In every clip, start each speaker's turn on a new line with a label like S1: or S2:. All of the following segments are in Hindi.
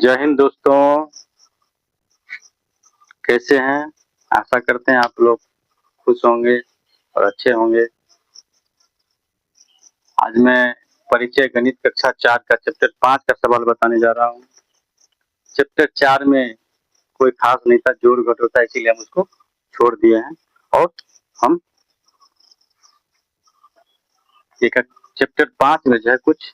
S1: जय हिंद दोस्तों, कैसे हैं। आशा करते हैं आप लोग खुश होंगे और अच्छे होंगे। आज मैं परिचय गणित कक्षा 4 का चैप्टर 5 का सवाल बताने जा रहा हूँ। चैप्टर 4 में कोई खास नहीं था, जोड़ घटाव था, इसीलिए हम उसको छोड़ दिए हैं और हम एक चैप्टर 5 में जो है कुछ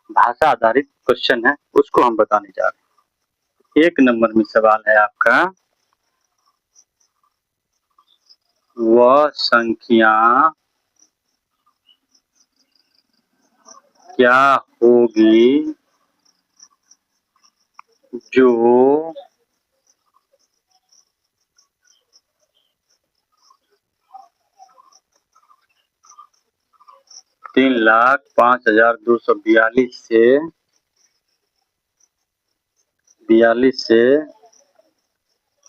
S1: भाषा आधारित क्वेश्चन है उसको हम बताने जा रहे हैं। 1 नंबर में सवाल है आपका, वह संख्या क्या होगी जो 3,05,242 से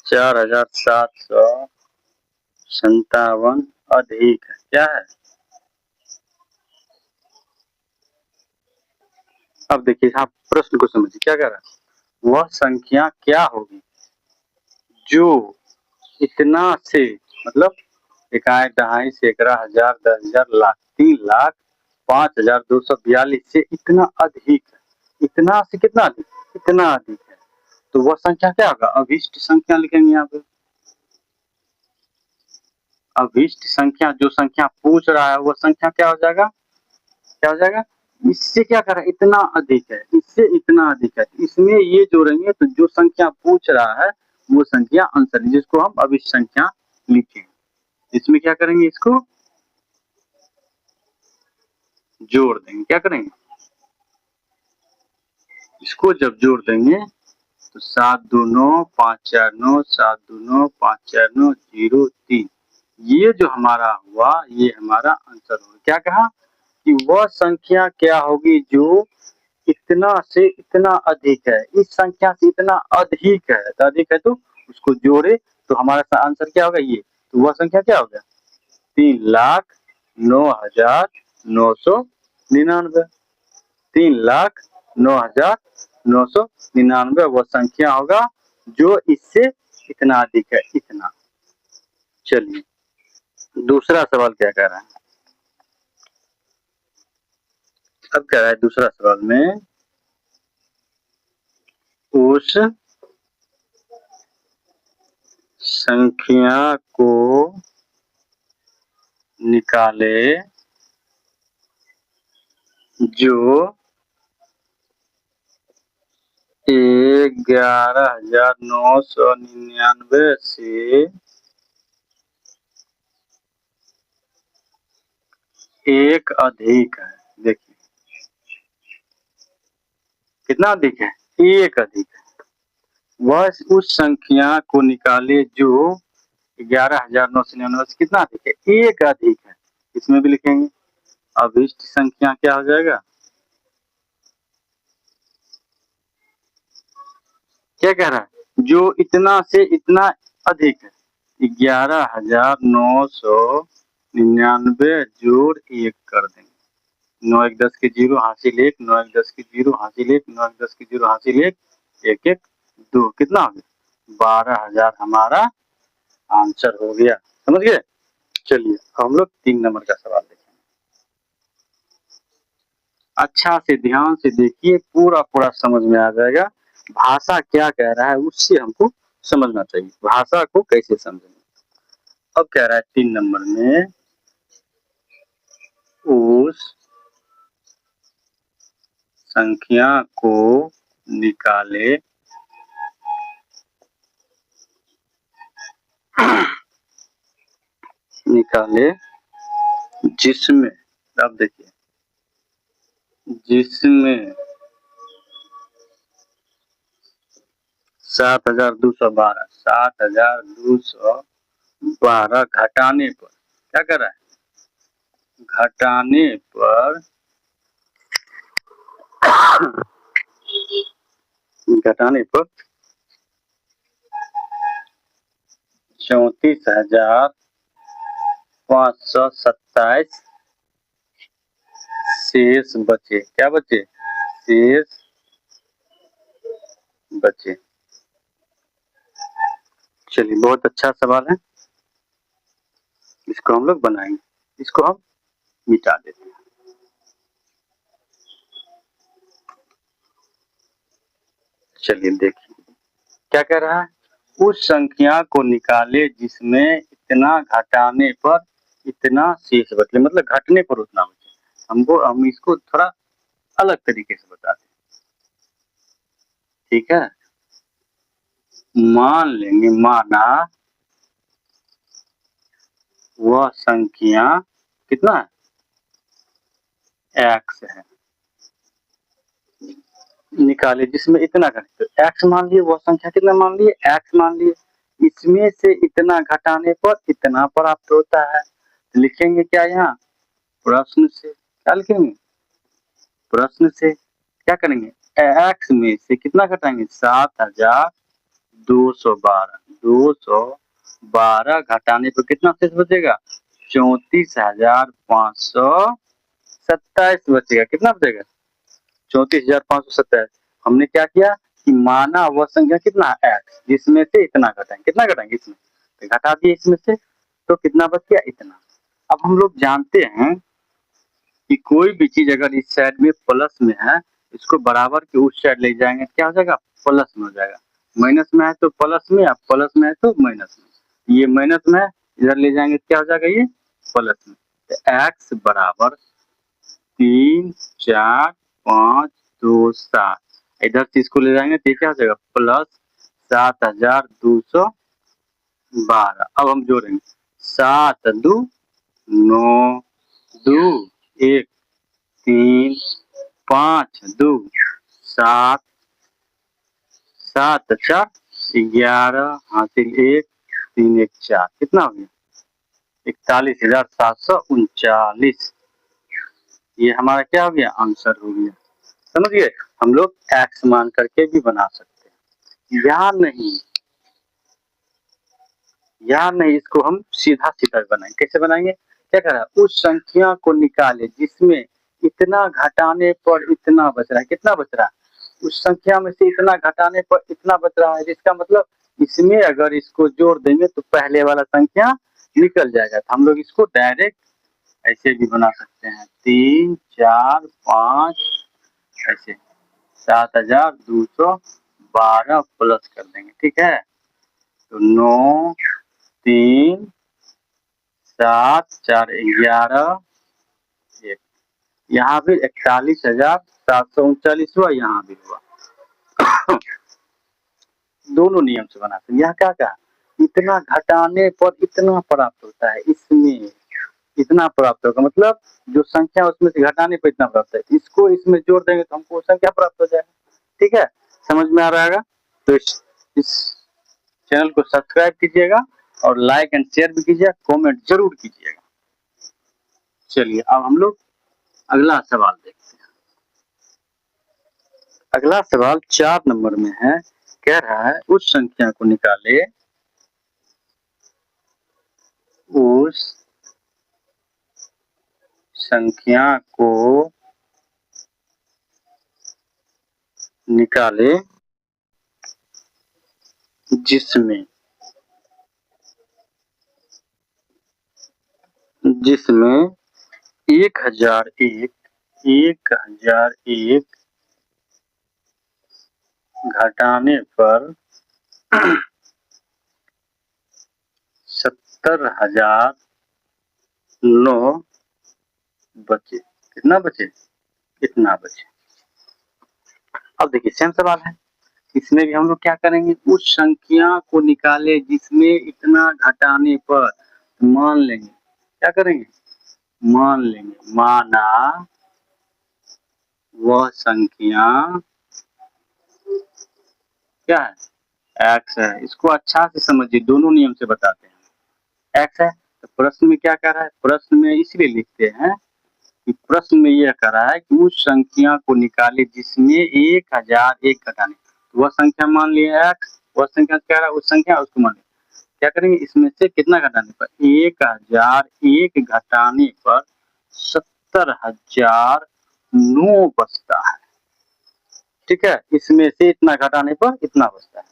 S1: 4,757 अधिक है। क्या है? अब देखिए, आप प्रश्न को समझिए, क्या कह रहा है। वह संख्या क्या होगी जो इतना से, मतलब इकाई दहाई सैकड़ा हजार 10,000 लाख 3,05,242 से इतना अधिक है। इतना से कितना अधिक? इतना अधिक है। तो वह संख्या क्या होगा? अभिष्ट संख्या लिखेंगे यहाँ पे। अभिष्ट संख्या, जो संख्या पूछ रहा है वह संख्या क्या हो जाएगा? क्या हो जाएगा? इससे क्या कर रहा है? इतना अधिक है, इससे इतना अधिक है। इसमें ये जोड़ेंगे तो जो संख्या पूछ रहा है वो संख्या आंसर है, जिसको हम अभिष्ट संख्या लिखेंगे। इसमें क्या करेंगे? इसको जोड़ देंगे। क्या करेंगे? इसको जब जोड़ देंगे तो 7×2=9, 5×4=9, 7×2=9, 5×4=9, 0×3। ये जो हमारा हुआ ये हमारा आंसर होगा। क्या कहा कि वह संख्या क्या होगी जो इतना से इतना अधिक है। इस संख्या से इतना अधिक है, तो अधिक है तो उसको जोड़े तो हमारा आंसर क्या होगा? ये। तो वह संख्या क्या होगा? 3,09,999। 3,09,999 वह संख्या होगा जो इससे इतना अधिक है। इतना। चलिए, दूसरा सवाल क्या कह रहा है। अब कह रहा है दूसरा सवाल में, उस संख्या को निकाले जो 11,999 से एक अधिक है। देखिए कितना अधिक है? एक अधिक है। वह उस संख्या को निकाले जो 11,999 से कितना अधिक है? एक अधिक है। इसमें भी लिखेंगे अभिष्ट संख्या क्या हो जाएगा? क्या कह रहा है? जो इतना से इतना अधिक है। 11,999 जोड़ 1 कर देंगे। 9 1 10 के 0 हासिल 1, 9 1 10 के 0 हासिल 1, 9 1 10 के 0 हासिल 1, 1 1 2। कितना हो गया? 12,000 हमारा आंसर हो गया। समझ गए? चलिए हम लोग 3 नंबर का सवाल देखें। अच्छा से ध्यान से देखिए, पूरा पूरा समझ में आ जाएगा। भाषा क्या कह रहा है उससे हमको समझना चाहिए, भाषा को कैसे समझेंगे। अब कह रहा है 3 नंबर में, उस संख्या को निकाले जिसमें, अब देखिए, जिसमें 7,212 घटाने पर, क्या कर रहा है? घटाने पर घटाने पर 34,527 शेष बचे। क्या बचे? शेष बचे। चलिए बहुत अच्छा सवाल है, इसको हम लोग बनाएंगे, इसको हम मिटा देते हैं। चलिए देखिए क्या कह रहा है, उस संख्या को निकाले जिसमें इतना घटाने पर इतना शेष बचे, मतलब घटने पर उतना बचे। हम इसको थोड़ा अलग तरीके से बताते हैं, ठीक है। मान लेंगे, माना वह संख्या कितना है, एक्स है, निकाले जिसमें इतना घटे, तो एक्स मान लिए, वह संख्या कितना मान लिए, एक्स मान लिए, इसमें से इतना घटाने पर इतना प्राप्त होता है। लिखेंगे क्या यहाँ, प्रश्न से क्या लिखेंगे, प्रश्न से क्या करेंगे, एक्स में से कितना घटाएंगे, 7,212, 212 घटाने पर कितना शेष बचेगा, 34,527 बचेगा। कितना बचेगा, 34,527। हमने क्या किया कि माना वह संख्या कितना है एक्स, जिसमें से इतना घटाएंगे, कितना घटाएंगे इसमें, तो घटा दिए इसमें से, तो कितना बच गया, इतना। अब हम लोग जानते हैं कि कोई भी चीज अगर इस साइड में प्लस में है, इसको बराबर के उस साइड ले जाएंगे तो क्या हो जाएगा, प्लस में हो जाएगा। माइनस में है तो प्लस में, अब प्लस में है तो माइनस में, ये माइनस में है, इधर ले जाएंगे तो क्या हो जाएगा, ये प्लस में। तो एक्स बराबर 3,4,5,2,7, इधर से इसको ले जाएंगे तो क्या हो जाएगा, प्लस 7,212। अब हम जोड़ेंगे, 7,2 9, 2 1 3 5 2 7 7 4 11 हासिल 1 3 1 4, कितना हो गया, 41,739। ये हमारा क्या हो गया, आंसर हो गया। समझ गए, हम लोग एक्स मान करके भी बना सकते हैं, या नहीं इसको हम सीधा सीधा बनाएंगे। कैसे बनाएंगे, क्या कह रहा है, उस संख्या को निकाले जिसमें इतना घटाने पर इतना बच रहा है, कितना बच रहा है, उस संख्या में से इतना घटाने पर इतना बच रहा है, जिसका मतलब इसमें अगर इसको जोड़ देंगे तो पहले वाला संख्या निकल जाएगा। तो हम लोग इसको डायरेक्ट ऐसे भी बना सकते हैं, 3 4 5 ऐसे, 7,212 प्लस कर देंगे, ठीक है। तो 9 3 7 4 11 1, यहाँ भी 41,739 हुआ, यहाँ भी हुआ। दोनों नियम से बनाते हैं। यह क्या कहा, इतना घटाने पर इतना प्राप्त होता है, इसमें इतना प्राप्त होगा, मतलब जो संख्या उसमें से घटाने पर इतना प्राप्त है, इसको इसमें जोड़ देंगे तो हमको संख्या प्राप्त हो जाएगा। ठीक है, समझ में आ रहा है। तो इस चैनल को सब्सक्राइब कीजिएगा और लाइक एंड शेयर भी कीजिएगा, कमेंट जरूर कीजिएगा। चलिए अब हम लोग अगला सवाल देखते हैं। अगला सवाल 4 नंबर में है, कह रहा है उस संख्या को निकाले, उस संख्या को निकाले जिसमें 1001 घटाने पर 70,009 बचे। कितना बचे, इतना बचे। अब देखिए सेम सवाल है, इसमें भी हम लोग क्या करेंगे, उस संख्या को निकाले जिसमें इतना घटाने पर, मान लेंगे, क्या करेंगे, मान लेंगे, माना वह संख्या क्या है, एक्स है। इसको अच्छा से समझिए, दोनों नियम से बताते हैं। एक्स है तो प्रश्न में क्या कह रहा है, प्रश्न में इसलिए लिखते हैं कि प्रश्न में यह कह रहा है कि उस संख्या को निकाले जिसमें 1,001 घटाने, तो वह संख्या मान लिया एक्स, वह संख्या कह रहा है उस संख्या, उसको मान लिया। क्या करेंगे, इसमें से कितना घटाने पर, 1,001 घटाने पर 70,009 बचता है। ठीक है, इसमें से इतना घटाने पर इतना बचता है।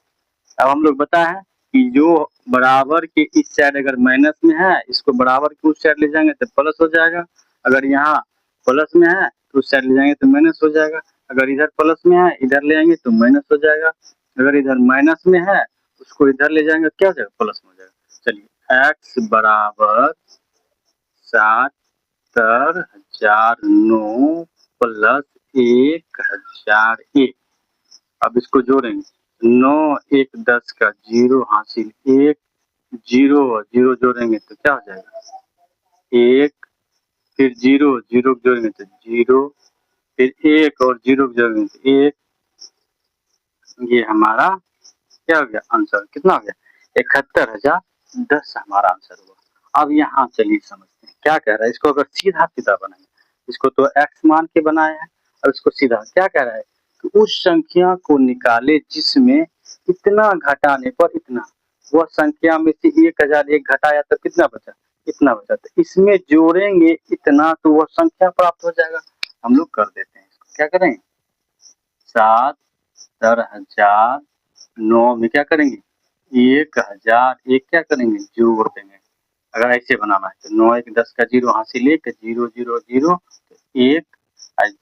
S1: अब हम लोग बताए हैं कि जो बराबर के इस साइड अगर माइनस में है, इसको बराबर के उस साइड ले जाएंगे तो प्लस हो जाएगा। अगर यहाँ प्लस में है तो उस साइड ले जाएंगे तो माइनस हो जाएगा। अगर इधर प्लस में है इधर ले आएंगे तो माइनस हो जाएगा। अगर इधर माइनस में है उसको इधर ले जाएंगे क्या हो जाएगा, प्लस में हो जाएगा। चलिए एक्स बराबर 70,009 प्लस 1001। अब इसको जोड़ेंगे 9 1 10 का 0 हासिल 1 0 0 जोड़ेंगे तो क्या हो जाएगा 1, फिर 0 0 जोड़ेंगे तो 0, फिर 1 और 0 जोड़ेंगे तो 1। ये हमारा क्या हो गया आंसर, कितना हो गया 71,010 हमारा आंसर हुआ। अब यहाँ चलिए समझते हैं क्या कह रहा है। इसको अगर सीधा सीधा बनाएंगे, इसको तो x मान के बनाए हैं, अब इसको सीधा क्या कह रहा है कि उस संख्या को निकाले जिसमें इतना घटाने पर इतना, वह संख्या में से 1001 घटाया तो कितना बचा, इतना बचा। तो इसमें जोड़ेंगे इतना तो वह संख्या प्राप्त हो जाएगा। हम लोग कर देते हैं, इसको क्या करेंगे 70,009 में क्या करेंगे 1001 क्या करेंगे जोड़ देंगे। अगर ऐसे बनाना है तो 9 1 10 का 0 हासिल 1 0 0 0 1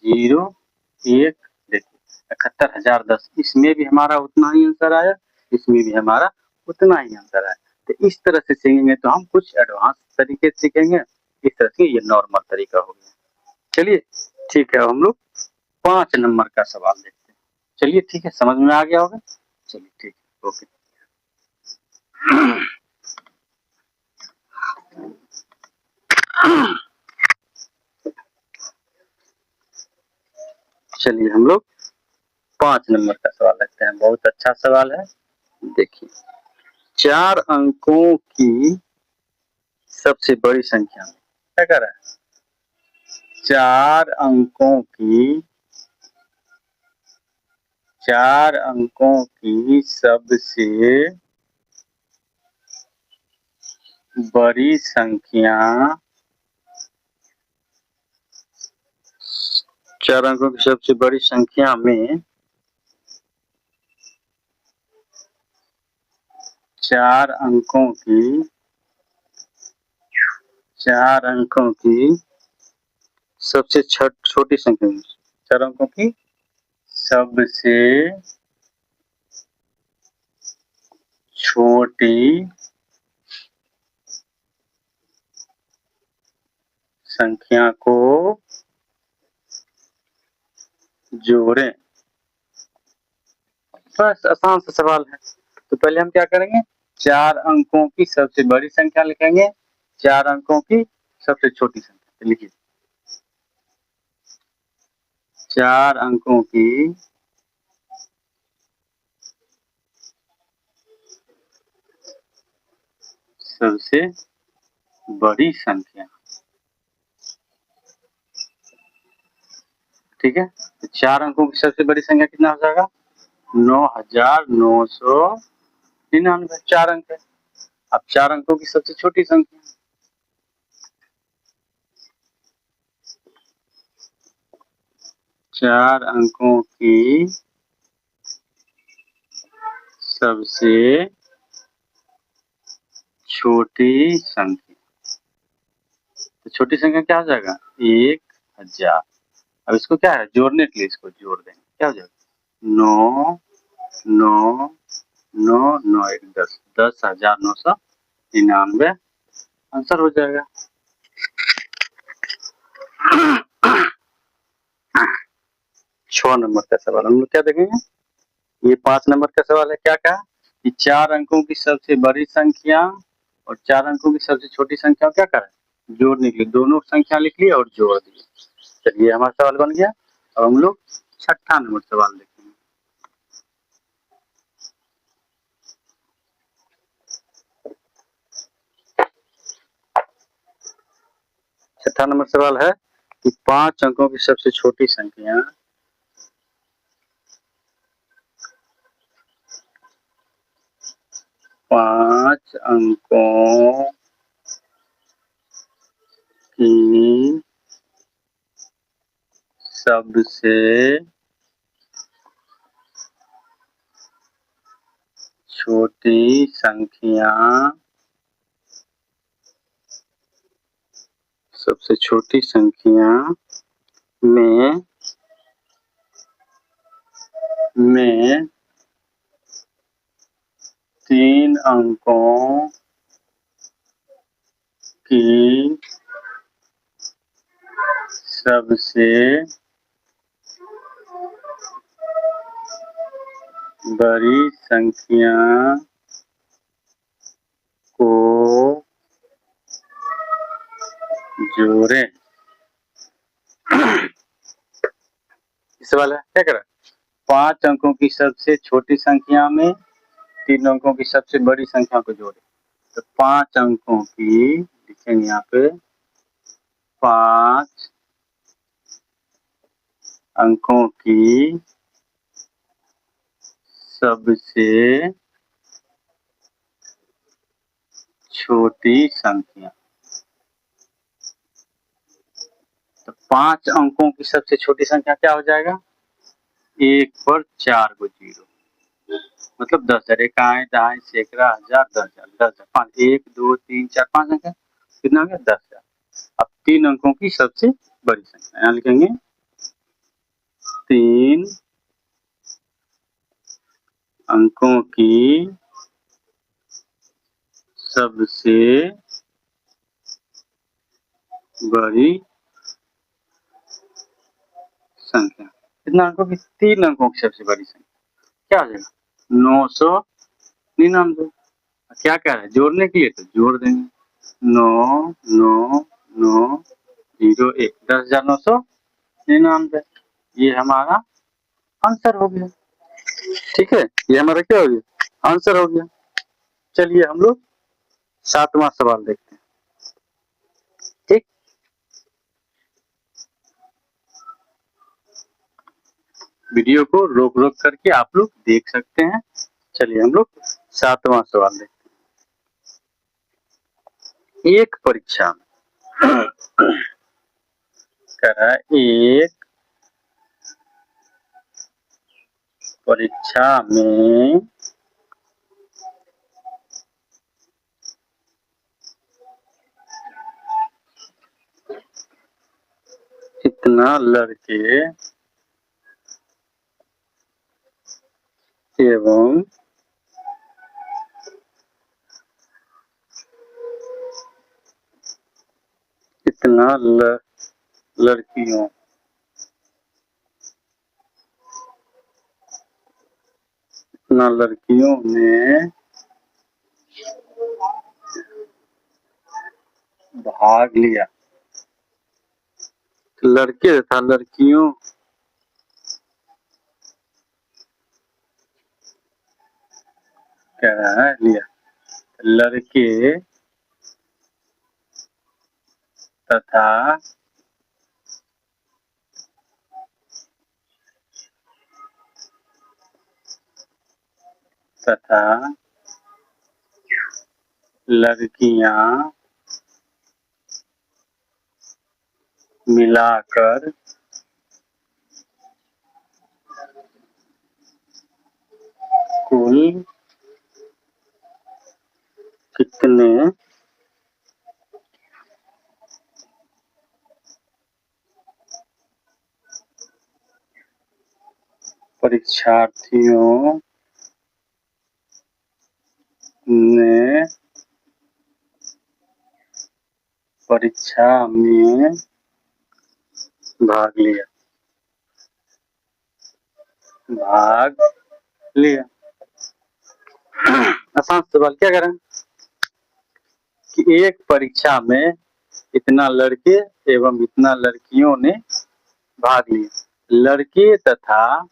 S1: 0 1। देखिए 71,010, इसमें भी हमारा उतना ही आंसर आया, इसमें भी हमारा उतना ही आंसर आया। तो इस तरह से सीखेंगे तो हम कुछ एडवांस तरीके से सीखेंगे। इस तरह से ये नॉर्मल तरीका हो गया। चलिए ठीक है, हम लोग 5 नंबर का सवाल देखते हैं। चलिए ठीक है, समझ में आ गया होगा। चलिए ठीक है, ओके। चलिए हम लोग 5 नंबर का सवाल देखते हैं। बहुत अच्छा सवाल है। देखिए 4 अंकों की सबसे बड़ी संख्या में क्या कर रहा है, 4 अंकों की सबसे बड़ी संख्या, 4 अंकों की सबसे बड़ी संख्या में 4 अंकों की सबसे छोटी संख्या, 4 अंकों की सबसे छोटी संख्या को जोड़ें। बस आसान सा सवाल है। तो पहले हम क्या करेंगे, 4 अंकों की सबसे बड़ी संख्या लिखेंगे, 4 अंकों की सबसे छोटी संख्या। तो लिखिए 4 अंकों की सबसे बड़ी संख्या, ठीक है। तो 4 अंकों की सबसे बड़ी संख्या कितना हो जाएगा 9,999, 4 अंक है। अब 4 अंकों की सबसे छोटी संख्या, 4 अंकों की सबसे छोटी संख्या, तो छोटी संख्या क्या हो जाएगा 1000। अब इसको क्या है जोड़ने के लिए इसको जोड़ देंगे, क्या हो जाएगा 9 9 9 9 1 10, 10,999 आंसर हो जाएगा। 6 नंबर का सवाल हम लोग क्या देखेंगे। ये 5 नंबर का सवाल है। क्या कहा कि 4 अंकों की सबसे बड़ी संख्या और 4 अंकों की सबसे छोटी संख्या क्या करें जोड़ने के लिए, दोनों संख्या लिख लिए और जोड़ दिए। चलिए हमारा सवाल बन गया। अब हम लोग 6ठा नंबर सवाल देखेंगे। 6ठा नंबर सवाल है कि 5 अंकों की सबसे छोटी संख्या 5 अंकों की सबसे छोटी संख्या, सबसे छोटी संख्या में 3 अंकों की सबसे बड़ी संख्या को जोड़ें। इस वाला क्या कर रहा है? 5 अंकों की सबसे छोटी संख्या में 3 अंकों की सबसे बड़ी संख्या को जोड़े। तो 5 अंकों की लिखेंगे यहाँ पे, 5 अंकों की सबसे छोटी संख्या। तो 5 अंकों की सबसे छोटी संख्या क्या हो जाएगा? 1 पर 4 को 0, मतलब 10,000। इकाई, दहाई, सैकड़ा, हजार, 10,000, 10,000, 5, 1, 2, 3, 4, 5 अंक है, कितना हो गया? 10,000। अब 3 अंकों की सबसे बड़ी संख्या यहाँ लिखेंगे, 3 अंकों की सबसे बड़ी संख्या। कितना अंकों की? 3 अंकों की सबसे बड़ी संख्या क्या हो जाएगा? 999। क्या कह रहा है? जोड़ने के लिए तो जोड़ देंगे, 9 9 9 0 1, 10,999। ये हमारा आंसर हो गया। ठीक है, ये हमारा क्या हो गया? आंसर हो गया। चलिए हम लोग 7वां सवाल देखते हैं। ठीक, वीडियो को रोक रोक करके आप लोग देख सकते हैं। चलिए हम लोग 7वां सवाल देखते हैं। एक परीक्षा कह एक परीक्षा में इतना लड़के एवं इतना लड़कियों इतना लड़कियों ने भाग लिया। लड़के तथा लड़कियों कह रहा है लिया, लड़के तथा लड़कियां मिलाकर कुल कितने परीक्षार्थियों ने परीक्षा में भाग लिया? आसान सवाल। क्या करें कि एक परीक्षा में इतना लड़के एवं इतना लड़कियों ने भाग लिया। लड़के तथा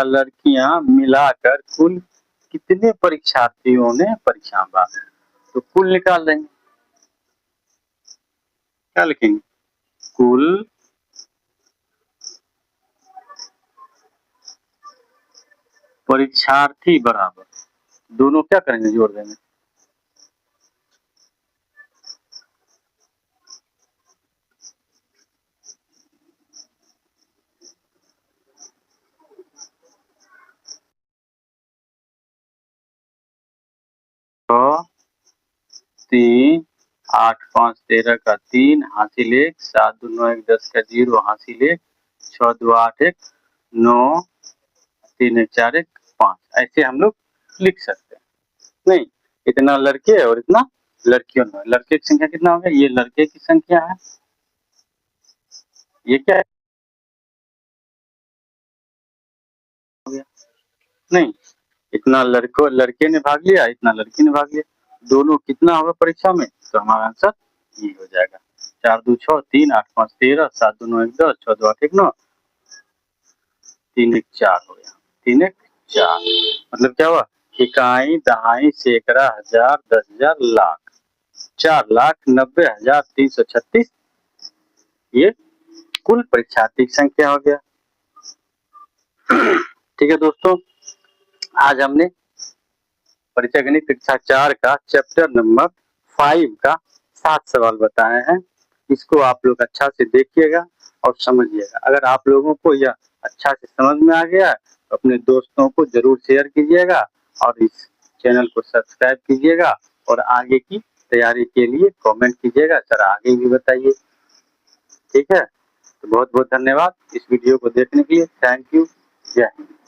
S1: लड़कियां मिलाकर कुल कितने परीक्षार्थियों ने परीक्षा में भाग लिया? तो कुल निकाल देंगे। क्या लिखेंगे? कुल परीक्षार्थी बराबर, दोनों क्या करेंगे? जोड़ देंगे। 3, 8 5 13 का 3 हासिल 1, 7 2 9 1 10 का 0 हासिल 1, 6 2 8 1 9, 3 1 4 1 5। ऐसे हम लोग लिख सकते हैं। नहीं, इतना लड़के और इतना लड़कियों में। लड़के की संख्या कितना हो गया? ये लड़के की संख्या है, ये क्या है? हो गया नहीं, इतना लड़के ने भाग लिया, इतना लड़की ने भाग लिया, दोनों कितना होगा परीक्षा में? तो हमारा आंसर ये हो जाएगा 4 2 6 3 8 5 13 7 2 9 1 10 6 2 8 1 9 3 1 4 हो गया। 3 1 4 मतलब क्या हुआ? इकाई, दहाई, सैकड़ा, हजार, 10,000, लाख। 4,90,336 ये कुल परीक्षार्थी की संख्या हो गया। ठीक है दोस्तों, आज हमने परीक्षा गणित कक्षा 4 का चैप्टर नंबर 5 का 7 सवाल बताए हैं। इसको आप लोग अच्छा से देखिएगा और समझिएगा। अगर आप लोगों को यह अच्छा से समझ में आ गया तो अपने दोस्तों को जरूर शेयर कीजिएगा और इस चैनल को सब्सक्राइब कीजिएगा और आगे की तैयारी के लिए कमेंट कीजिएगा, सर आगे भी बताइए। ठीक है, तो बहुत बहुत धन्यवाद इस वीडियो को देखने के लिए। Thank you. जय हिंद।